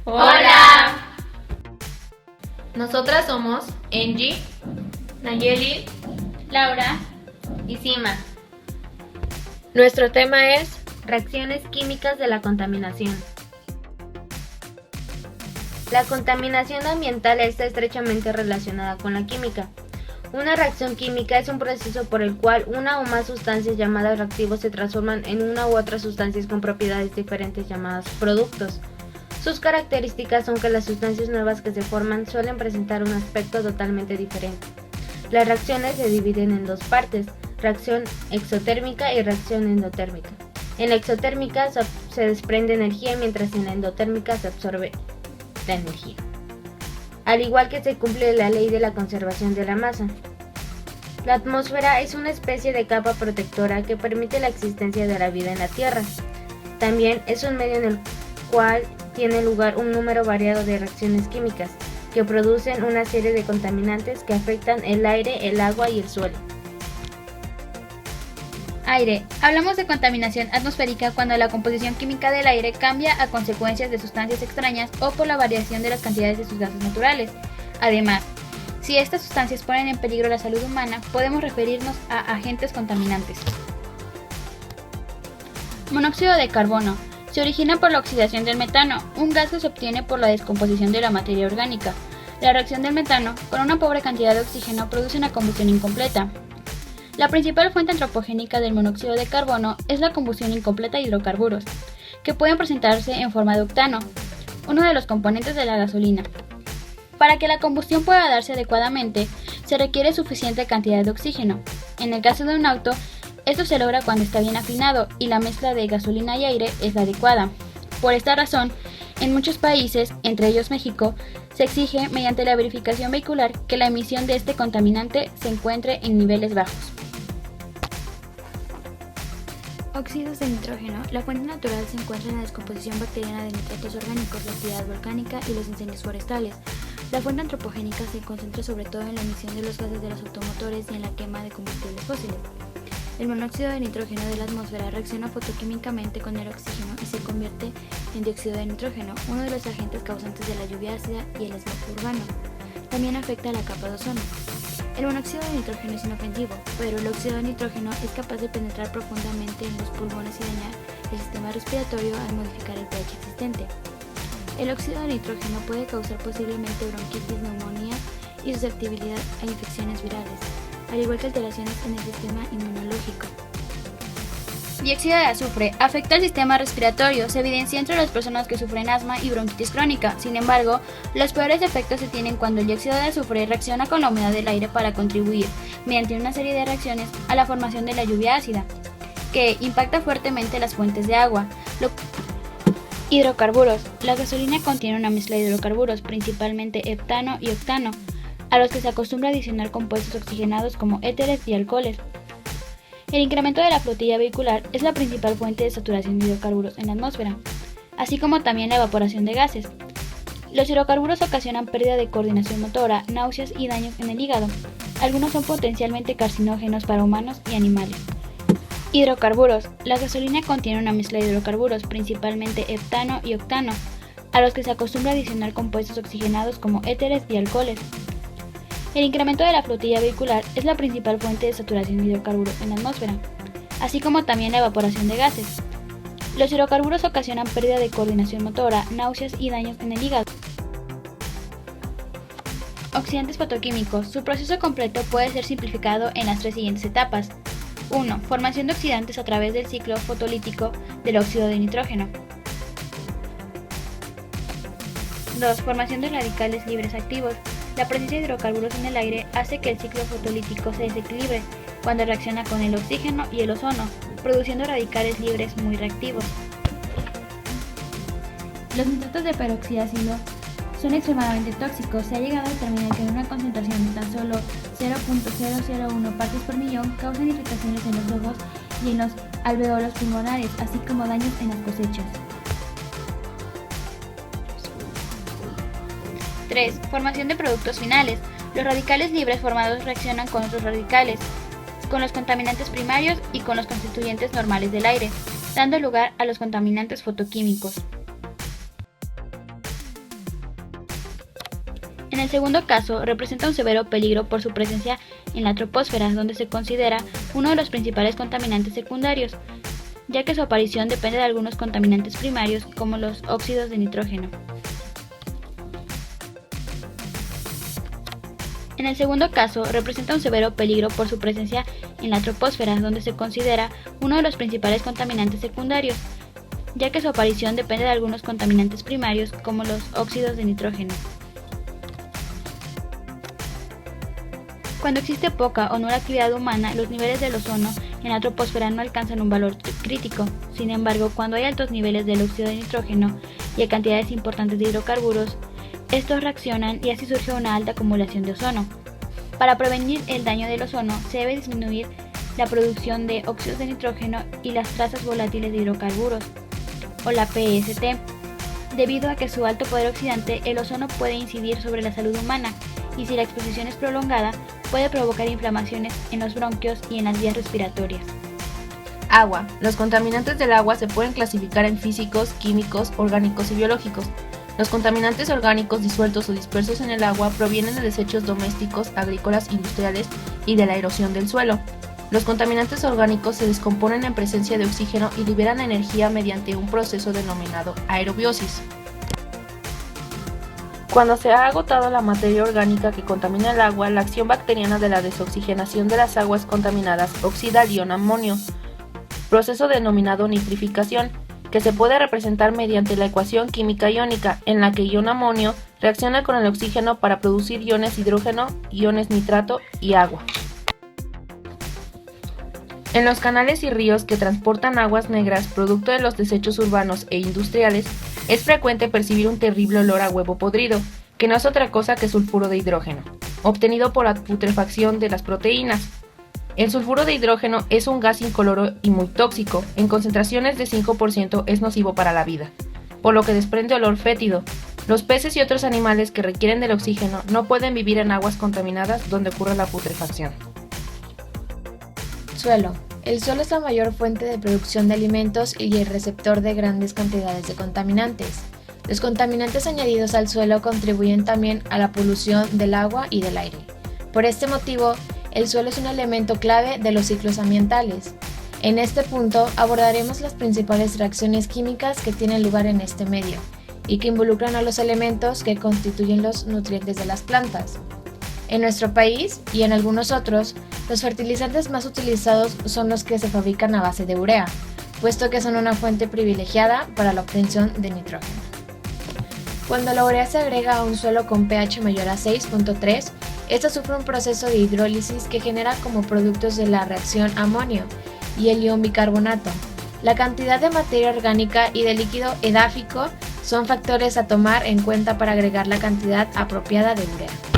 Hola. Nosotras somos Angie, Nayeli, Laura y Sima. Nuestro tema es Reacciones químicas de la contaminación. La contaminación ambiental está estrechamente relacionada con la química. Una reacción química es un proceso por el cual una o más sustancias llamadas reactivos se transforman en una u otra sustancias con propiedades diferentes llamadas productos. Sus características son que las sustancias nuevas que se forman suelen presentar un aspecto totalmente diferente. Las reacciones se dividen en dos partes, reacción exotérmica y reacción endotérmica. En la exotérmica se desprende energía, mientras en la endotérmica se absorbe la energía. Al igual que se cumple la ley de la conservación de la masa. La atmósfera es una especie de capa protectora que permite la existencia de la vida en la Tierra. También es un medio en el cual tiene lugar un número variado de reacciones químicas que producen una serie de contaminantes que afectan el aire, el agua y el suelo. Aire. Hablamos de contaminación atmosférica cuando la composición química del aire cambia a consecuencias de sustancias extrañas o por la variación de las cantidades de sus gases naturales. Además, si estas sustancias ponen en peligro la salud humana, podemos referirnos a agentes contaminantes. Monóxido de carbono. Se origina por la oxidación del metano, un gas que se obtiene por la descomposición de la materia orgánica. La reacción del metano con una pobre cantidad de oxígeno produce una combustión incompleta. La principal fuente antropogénica del monóxido de carbono es la combustión incompleta de hidrocarburos, que pueden presentarse en forma de octano, uno de los componentes de la gasolina. Para que la combustión pueda darse adecuadamente, se requiere suficiente cantidad de oxígeno. En el caso de un auto, esto se logra cuando está bien afinado y la mezcla de gasolina y aire es la adecuada. Por esta razón, en muchos países, entre ellos México, se exige mediante la verificación vehicular que la emisión de este contaminante se encuentre en niveles bajos. Óxidos de nitrógeno. La fuente natural se encuentra en la descomposición bacteriana de nitratos orgánicos, la actividad volcánica y los incendios forestales. La fuente antropogénica se concentra sobre todo en la emisión de los gases de los automotores y en la quema de combustibles fósiles. El monóxido de nitrógeno de la atmósfera reacciona fotoquímicamente con el oxígeno y se convierte en dióxido de nitrógeno, uno de los agentes causantes de la lluvia ácida y el smog urbano. También afecta a la capa de ozono. El monóxido de nitrógeno es inofensivo, pero el óxido de nitrógeno es capaz de penetrar profundamente en los pulmones y dañar el sistema respiratorio al modificar el pH existente. El óxido de nitrógeno puede causar posiblemente bronquitis, neumonía y susceptibilidad a infecciones virales, al igual que alteraciones en el sistema inmunológico. Dióxido de azufre. Afecta al sistema respiratorio. Se evidencia entre las personas que sufren asma y bronquitis crónica. Sin embargo, los peores efectos se tienen cuando el dióxido de azufre reacciona con la humedad del aire para contribuir, mediante una serie de reacciones, a la formación de la lluvia ácida, que impacta fuertemente las fuentes de agua. Hidrocarburos. La gasolina contiene una mezcla de hidrocarburos, principalmente heptano y octano, a los que se acostumbra a adicionar compuestos oxigenados como éteres y alcoholes. El incremento de la flotilla vehicular es la principal fuente de saturación de hidrocarburos en la atmósfera, así como también la evaporación de gases. Los hidrocarburos ocasionan pérdida de coordinación motora, náuseas y daños en el hígado. Algunos son potencialmente carcinógenos para humanos y animales. Hidrocarburos. La gasolina contiene una mezcla de hidrocarburos, principalmente heptano y octano, a los que se acostumbra a adicionar compuestos oxigenados como éteres y alcoholes. El incremento de la flotilla vehicular es la principal fuente de saturación de hidrocarburos en la atmósfera, así como también la evaporación de gases. Los hidrocarburos ocasionan pérdida de coordinación motora, náuseas y daños en el hígado. Oxidantes fotoquímicos. Su proceso completo puede ser simplificado en las tres siguientes etapas. 1. Formación de oxidantes a través del ciclo fotolítico del óxido de nitrógeno. 2. Formación de radicales libres activos. La presencia de hidrocarburos en el aire hace que el ciclo fotolítico se desequilibre cuando reacciona con el oxígeno y el ozono, produciendo radicales libres muy reactivos. Los nitratos de peroxiácido son extremadamente tóxicos. Se ha llegado a determinar que en una concentración de tan solo 0.001 partes por millón causan irritaciones en los ojos y en los alveolos pulmonares, así como daños en las cosechas. 3. Formación de productos finales. Los radicales libres formados reaccionan con otros radicales, con los contaminantes primarios y con los constituyentes normales del aire, dando lugar a los contaminantes fotoquímicos. En el segundo caso, representa un severo peligro por su presencia en la troposfera, donde se considera uno de los principales contaminantes secundarios, ya que su aparición depende de algunos contaminantes primarios, como los óxidos de nitrógeno. En el segundo caso, representa un severo peligro por su presencia en la troposfera, donde se considera uno de los principales contaminantes secundarios, ya que su aparición depende de algunos contaminantes primarios, como los óxidos de nitrógeno. Cuando existe poca o nula actividad humana, los niveles del ozono en la troposfera no alcanzan un valor crítico. Sin embargo, cuando hay altos niveles del óxido de nitrógeno y cantidades importantes de hidrocarburos, estos reaccionan y así surge una alta acumulación de ozono. Para prevenir el daño del ozono, se debe disminuir la producción de óxidos de nitrógeno y las trazas volátiles de hidrocarburos, o la PST. Debido a que su alto poder oxidante, el ozono puede incidir sobre la salud humana, y si la exposición es prolongada, puede provocar inflamaciones en los bronquios y en las vías respiratorias. Agua. Los contaminantes del agua se pueden clasificar en físicos, químicos, orgánicos y biológicos. Los contaminantes orgánicos disueltos o dispersos en el agua provienen de desechos domésticos, agrícolas, industriales y de la erosión del suelo. Los contaminantes orgánicos se descomponen en presencia de oxígeno y liberan energía mediante un proceso denominado aerobiosis. Cuando se ha agotado la materia orgánica que contamina el agua, la acción bacteriana de la desoxigenación de las aguas contaminadas oxida el ion amonio, proceso denominado nitrificación, que se puede representar mediante la ecuación química iónica, en la que ion amonio reacciona con el oxígeno para producir iones hidrógeno, iones nitrato y agua. En los canales y ríos que transportan aguas negras producto de los desechos urbanos e industriales, es frecuente percibir un terrible olor a huevo podrido, que no es otra cosa que sulfuro de hidrógeno, obtenido por la putrefacción de las proteínas. El sulfuro de hidrógeno es un gas incoloro y muy tóxico, en concentraciones de 5% es nocivo para la vida, por lo que desprende olor fétido. Los peces y otros animales que requieren del oxígeno no pueden vivir en aguas contaminadas donde ocurre la putrefacción. Suelo. El suelo es la mayor fuente de producción de alimentos y el receptor de grandes cantidades de contaminantes. Los contaminantes añadidos al suelo contribuyen también a la polución del agua y del aire. Por este motivo, el suelo es un elemento clave de los ciclos ambientales. En este punto abordaremos las principales reacciones químicas que tienen lugar en este medio y que involucran a los elementos que constituyen los nutrientes de las plantas. En nuestro país y en algunos otros, los fertilizantes más utilizados son los que se fabrican a base de urea, puesto que son una fuente privilegiada para la obtención de nitrógeno. Cuando la urea se agrega a un suelo con pH mayor a 6.3, esta sufre un proceso de hidrólisis que genera como productos de la reacción amonio y el ion bicarbonato. La cantidad de materia orgánica y de líquido edáfico son factores a tomar en cuenta para agregar la cantidad apropiada de urea.